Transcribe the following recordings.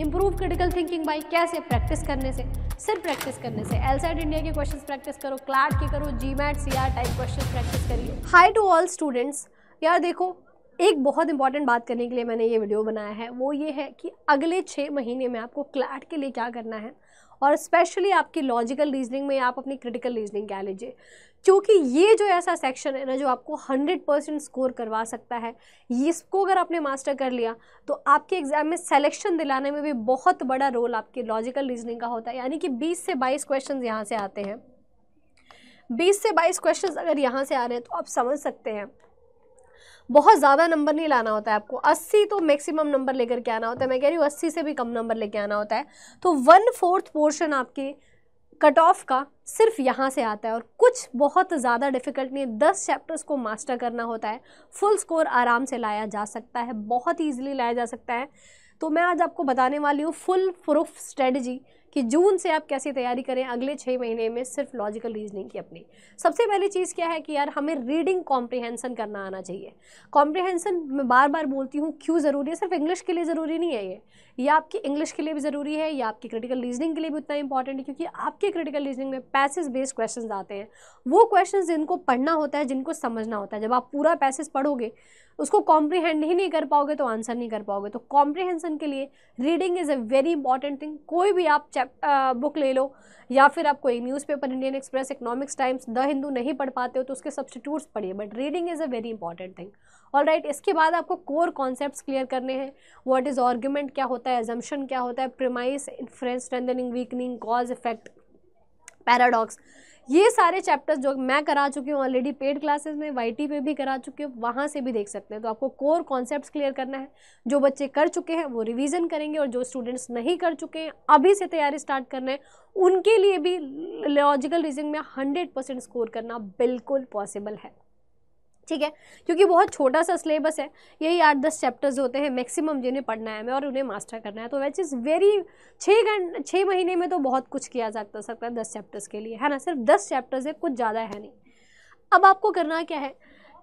Improve critical thinking by कैसे? Practice करने से, सिर्फ प्रैक्टिस करने से। एलसैट इंडिया के क्वेश्चंस प्रैक्टिस करो, क्लैट के करो, GMAT CR type questions practice करिए। हाय टू ऑल स्टूडेंट्स। यार देखो, एक बहुत इंपॉर्टेंट बात करने के लिए मैंने ये वीडियो बनाया है, वो ये है कि अगले 6 महीने में आपको क्लैट के लिए क्या करना है, और स्पेशली आपकी लॉजिकल रीजनिंग में आप अपनी क्रिटिकल रीजनिंग क्या लीजिए, क्योंकि ये जो ऐसा सेक्शन है ना जो आपको 100% स्कोर करवा सकता है, इसको अगर आपने मास्टर कर लिया तो आपके एग्जाम में सिलेक्शन दिलाने में भी बहुत बड़ा रोल आपके लॉजिकल रीजनिंग का होता है। यानी कि 20 से 22 क्वेश्चन यहाँ से आते हैं। 20 से 22 क्वेश्चन अगर यहाँ से आ रहे हैं तो आप समझ सकते हैं बहुत ज़्यादा नंबर नहीं लाना होता है आपको। 80 तो मैक्सिमम नंबर लेकर के आना होता है। मैं कह रही हूँ 80 से भी कम नंबर लेके आना होता है। तो 1/4 पोर्शन आपके कट ऑफ का सिर्फ यहाँ से आता है, और कुछ बहुत ज़्यादा डिफिकल्ट नहीं है। 10 चैप्टर्स को मास्टर करना होता है, फुल स्कोर आराम से लाया जा सकता है, बहुत ईजिली लाया जा सकता है। तो मैं आज आपको बताने वाली हूँ फुल प्रूफ स्ट्रेटजी कि जून से आप कैसे तैयारी करें अगले 6 महीने में सिर्फ लॉजिकल रीजनिंग की अपनी। सबसे पहली चीज़ क्या है कि यार हमें रीडिंग कॉम्प्रिहेंसन करना आना चाहिए। कॉम्प्रिहेंसन मैं बार बार बोलती हूँ क्यों ज़रूरी है, सिर्फ इंग्लिश के लिए ज़रूरी नहीं है ये आपकी इंग्लिश के लिए भी ज़रूरी है, या आपकी क्रिटिकल रीजनिंग के लिए भी उतना इंपॉर्टेंट है, क्योंकि आपके क्रिटिकल रीजनिंग में पैसेज बेस्ड क्वेश्चंस आते हैं। वो क्वेश्चंस जिनको पढ़ना होता है, जिनको समझना होता है। जब आप पूरा पैसेज पढ़ोगे उसको कॉम्प्रिहेंड ही नहीं कर पाओगे तो आंसर नहीं कर पाओगे। तो कॉम्प्रिहेंसन के लिए reading is a very important thing. कोई भी आप बुक ले लो, या फिर आप कोई newspaper, Indian express, economics times, the Hindu नहीं पढ़ पाते हो तो उसके सब्स्टिट्यूट्स पढ़िए, but reading is a very important thing. Alright, इसके बाद आपको कोर कॉन्सेप्ट्स क्लियर करने हैं। व्हाट इज़ आर्गुमेंट क्या होता है, एजम्पशन क्या होता है, premise, inference, strengthening, weakening, cause, effect, paradox, ये सारे चैप्टर्स जो मैं करा चुकी हूँ ऑलरेडी पेड क्लासेस में, वाईटी पे भी करा चुकी हूँ, वहाँ से भी देख सकते हैं। तो आपको कोर कॉन्सेप्ट्स क्लियर करना है। जो बच्चे कर चुके हैं वो रिवीजन करेंगे, और जो स्टूडेंट्स नहीं कर चुके हैं अभी से तैयारी स्टार्ट करना है, उनके लिए भी लॉजिकल रीजनिंग में 100% स्कोर करना बिल्कुल पॉसिबल है। ठीक है, क्योंकि बहुत छोटा सा सिलेबस है, यही 8-10 चैप्टर्स होते हैं मैक्सिमम जिन्हें पढ़ना है हमें, और उन्हें मास्टर करना है। तो वैच इज़ वेरी 6 महीने में तो बहुत कुछ किया जा सकता है 10 चैप्टर्स के लिए, है ना। सिर्फ 10 चैप्टर्स है, कुछ ज़्यादा है नहीं। अब आपको करना क्या है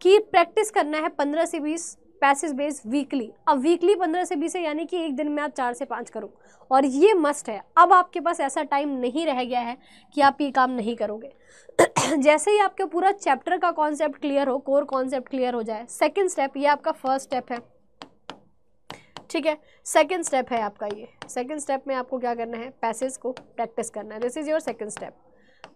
कि प्रैक्टिस करना है 15 से 20 पैसेज बेस्ड वीकली। अब वीकली 15 से 20 है, यानी कि एक दिन में आप 4 से 5 करो, और ये मस्ट है। अब आपके पास ऐसा टाइम नहीं रह गया है कि आप ये काम नहीं करोगे। जैसे ही आपके पूरा चैप्टर का कॉन्सेप्ट क्लियर हो, कोर कॉन्सेप्ट क्लियर हो जाए, सेकंड स्टेप, ये आपका फर्स्ट स्टेप है, ठीक है। सेकंड स्टेप है आपका ये। सेकंड स्टेप में आपको क्या करना है, पैसेज को प्रैक्टिस करना है। This is your second step.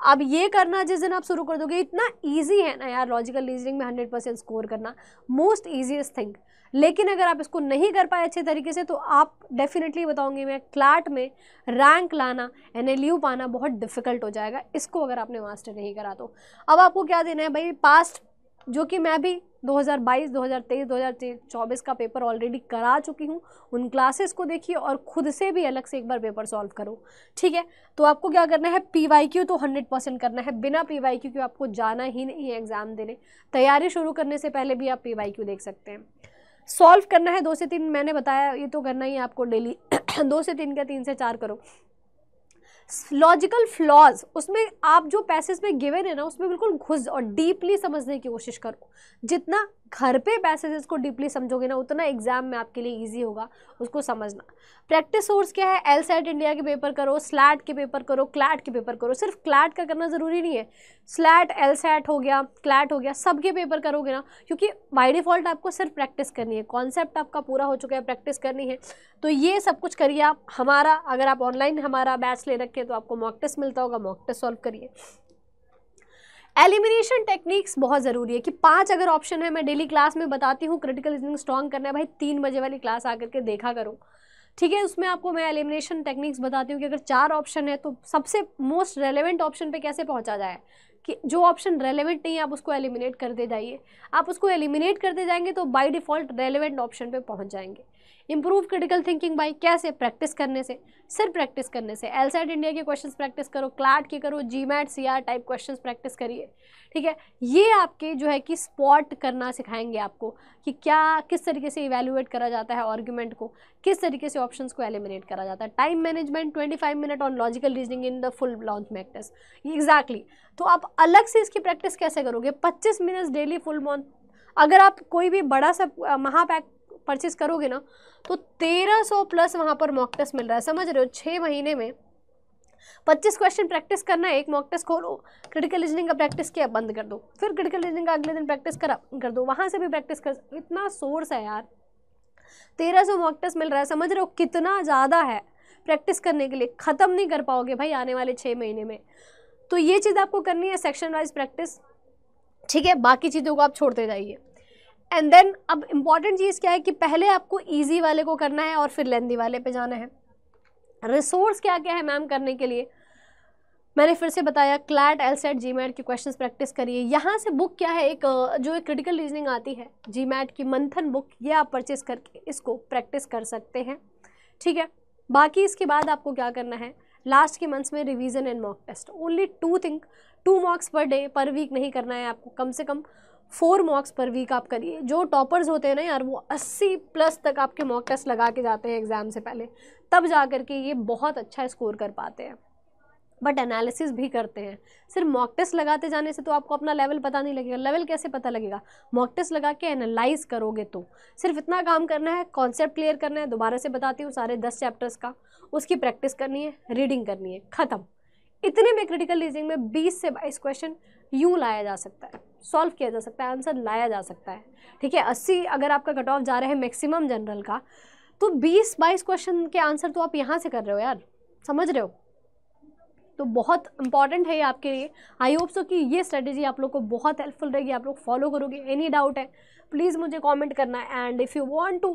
अब ये करना जिस दिन आप शुरू कर दोगे, इतना ईजी है ना यार लॉजिकल रीजनिंग में 100% स्कोर करना, मोस्ट ईजीएस्ट थिंग। लेकिन अगर आप इसको नहीं कर पाए अच्छे तरीके से तो आप डेफिनेटली बताऊंगी मैं, क्लैट में रैंक लाना, NLU पाना बहुत डिफिकल्ट हो जाएगा, इसको अगर आपने मास्टर नहीं करा तो। अब आपको क्या देना है भाई, पास्ट, जो कि मैं भी 2022, 2023, 2024 का पेपर ऑलरेडी करा चुकी हूँ, उन क्लासेस को देखिए और खुद से भी अलग से एक बार पेपर सॉल्व करो, ठीक है। तो आपको क्या करना है, PYQ तो 100% करना है। बिना PYQ के आपको जाना ही नहीं है एग्जाम देने। तैयारी शुरू करने से पहले भी आप PYQ देख सकते हैं। सॉल्व करना है 2 से 3, मैंने बताया ये तो करना ही है आपको डेली। 2 से 3 का 3 से 4 करो। लॉजिकल फ्लॉज, उसमें आप जो पैसेज में गिवन है ना उसमें बिल्कुल घुस और डीपली समझने की कोशिश करो। जितना घर पे पैसेजेस को डीपली समझोगे ना उतना एग्जाम में आपके लिए इजी होगा उसको समझना। प्रैक्टिस सोर्स क्या है, एलसैट इंडिया के पेपर करो, स्लैट के पेपर करो, क्लैट के पेपर करो। सिर्फ क्लैट का करना ज़रूरी नहीं है, स्लैट, एलसैट हो गया, क्लैट हो गया, सबके पेपर करोगे ना, क्योंकि बाय डिफ़ॉल्ट आपको सिर्फ प्रैक्टिस करनी है। कॉन्सेप्ट आपका पूरा हो चुका है, प्रैक्टिस करनी है। तो ये सब कुछ करिए आप। हमारा, अगर आप ऑनलाइन हमारा बैच ले रखे तो आपको मॉक टेस्ट मिलता होगा, मॉक टेस्ट सॉल्व करिए। एलिमिनेशन टेक्निक्स बहुत ज़रूरी है कि 5 अगर ऑप्शन है, मैं डेली क्लास में बताती हूँ, क्रिटिकल रीजनिंग स्ट्रॉन्ग करना है भाई, 3 बजे वाली क्लास आकर के देखा करो, ठीक है। उसमें आपको मैं एलिमिनेशन टेक्निक्स बताती हूँ कि अगर 4 ऑप्शन है तो सबसे मोस्ट रेलेवेंट ऑप्शन पे कैसे पहुँचा जाए, कि जो ऑप्शन रेलेवेंट नहीं है आप उसको एलिमिनेट करते जाइए। आप उसको एलिमिनेट करते जाएंगे तो बाय डिफ़ॉल्ट रेलेवेंट ऑप्शन पे पहुँच जाएंगे। इंप्रूव क्रिटिकल थिंकिंग बाय कैसे, प्रैक्टिस करने से, सिर्फ प्रैक्टिस करने से। एलसैट इंडिया के क्वेश्चंस प्रैक्टिस करो, क्लैट के करो, GMAT CR type questions practice करिए, ठीक है। ये आपके जो है कि स्पॉट करना सिखाएंगे आपको कि क्या, किस तरीके से इवैल्यूएट करा जाता है आर्गुमेंट को, किस तरीके से ऑप्शंस को एलिमिनेट करा जाता है। Time management 25 minute on logical reasoning in the full length mock test, exactly. तो आप अलग से इसकी प्रैक्टिस कैसे करोगे, 25 मिनट्स डेली फुल मंथ। अगर आप कोई भी बड़ा सा महापैक परचेज करोगे ना तो 1300 प्लस वहाँ पर मॉक टेस्ट मिल रहा है, समझ रहे हो। 6 महीने में 25 क्वेश्चन प्रैक्टिस करना है, एक मॉक टेस्ट खोलो, क्रिटिकल रीजनिंग का प्रैक्टिस किया बंद कर दो, फिर क्रिटिकल रीजनिंग का अगले दिन प्रैक्टिस करा कर दो, वहाँ से भी प्रैक्टिस कर, इतना सोर्स है यार। 1300 मॉक टेस्ट मिल रहा है, समझ रहे हो कितना ज़्यादा है प्रैक्टिस करने के लिए। ख़त्म नहीं कर पाओगे भाई आने वाले 6 महीने में। तो ये चीज़ आपको करनी है, सेक्शन वाइज प्रैक्टिस, ठीक है। बाकी चीज़ों को आप छोड़ते जाइए। एंड देन अब इम्पॉर्टेंट चीज़ क्या है कि पहले आपको ईजी वाले को करना है और फिर लेंदी वाले पे जाना है। रिसोर्स क्या क्या है मैम करने के लिए, मैंने फिर से बताया, क्लैट, एलसेट, जीमैट की क्वेश्चंस प्रैक्टिस करिए। यहाँ से बुक क्या है, एक जो एक क्रिटिकल रीजनिंग आती है जीमैट की मंथन बुक, ये आप परचेस करके इसको प्रैक्टिस कर सकते हैं, ठीक है। बाकी इसके बाद आपको क्या करना है, लास्ट के मंथ्स में revision and mock test, only 2 mocks per day पर वीक नहीं करना है आपको, कम से कम 4 मॉक्स पर वीक आप करिए। जो टॉपर्स होते हैं ना यार, वो 80 प्लस तक आपके मॉक टेस्ट लगा के जाते हैं एग्जाम से पहले, तब जा करके ये बहुत अच्छा स्कोर कर पाते हैं। बट एनालिसिस भी करते हैं। सिर्फ मॉक टेस्ट लगाते जाने से तो आपको अपना लेवल पता नहीं लगेगा। लेवल कैसे पता लगेगा, मॉक टेस्ट लगा के एनालाइज करोगे तो। सिर्फ इतना काम करना है, कॉन्सेप्ट क्लियर करना है, दोबारा से बताती हूँ, सारे 10 चैप्टर्स का, उसकी प्रैक्टिस करनी है, रीडिंग करनी है, ख़त्म। इतने में क्रिटिकल रीजनिंग में 20 से 22 क्वेश्चन यूँ लाया जा सकता है, सॉल्व किया जा सकता है, आंसर लाया जा सकता है, ठीक है। 80 अगर आपका कट ऑफ जा रहा है मैक्सिमम जनरल का, तो 20-22 क्वेश्चन के आंसर तो आप यहाँ से कर रहे हो यार, समझ रहे हो। तो बहुत इंपॉर्टेंट है ये आपके लिए। आई होप सो कि ये स्ट्रेटेजी आप लोग को बहुत हेल्पफुल रहेगी, आप लोग फॉलो करोगे। एनी डाउट है प्लीज़ मुझे कमेंट करना है, and if you want to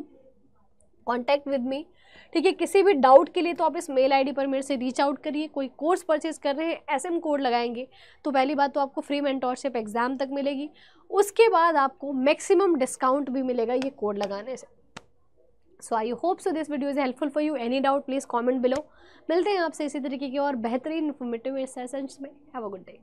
contact with me, ठीक है, किसी भी डाउट के लिए तो आप इस मेल आईडी पर मेरे से रीच आउट करिए। कोई कोर्स परचेज कर रहे हैं, SM कोड लगाएंगे तो पहली बात तो आपको फ्री मेंटोरशिप एग्जाम तक मिलेगी, उसके बाद आपको मैक्सिमम डिस्काउंट भी मिलेगा ये कोड लगाने से। So I hope so this video is helpful for you. Any doubt please comment below. मिलते हैं आपसे इसी तरीके के और बेहतरीन इन्फॉर्मेटिव सेशंस में। Have a good day.